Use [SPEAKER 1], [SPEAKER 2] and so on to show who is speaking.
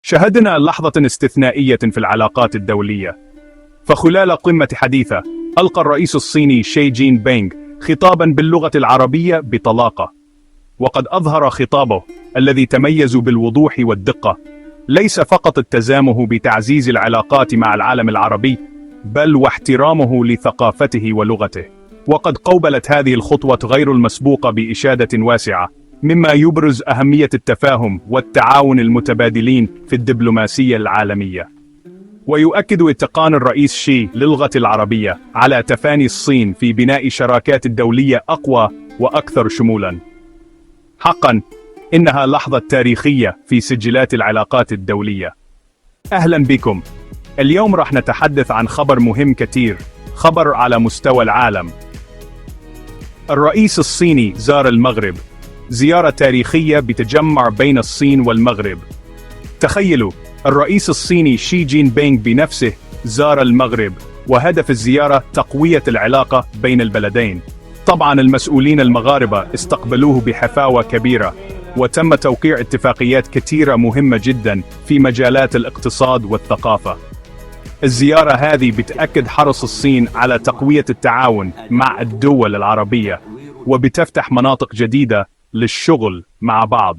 [SPEAKER 1] شهدنا لحظة استثنائية في العلاقات الدولية، فخلال قمة حديثة ألقى الرئيس الصيني شي جين بينغ خطابا باللغة العربية بطلاقة، وقد أظهر خطابه الذي تميز بالوضوح والدقة ليس فقط التزامه بتعزيز العلاقات مع العالم العربي، بل واحترامه لثقافته ولغته. وقد قوبلت هذه الخطوة غير المسبوقة بإشادة واسعة، مما يبرز أهمية التفاهم والتعاون المتبادلين في الدبلوماسية العالمية. ويؤكد اتقان الرئيس شي للغة العربية على تفاني الصين في بناء شراكات دولية أقوى وأكثر شمولاً. حقاً إنها لحظة تاريخية في سجلات العلاقات الدولية. أهلاً بكم. اليوم راح نتحدث عن خبر مهم كتير، خبر على مستوى العالم. الرئيس الصيني زار المغرب، زيارة تاريخية بتجمع بين الصين والمغرب. تخيلوا، الرئيس الصيني شي جين بينغ بنفسه زار المغرب، وهدف الزيارة تقوية العلاقة بين البلدين. طبعا المسؤولين المغاربة استقبلوه بحفاوة كبيرة، وتم توقيع اتفاقيات كثيرة مهمة جدا في مجالات الاقتصاد والثقافة. الزيارة هذه بتأكد حرص الصين على تقوية التعاون مع الدول العربية، وبتفتح مناطق جديدة للشغل مع بعض.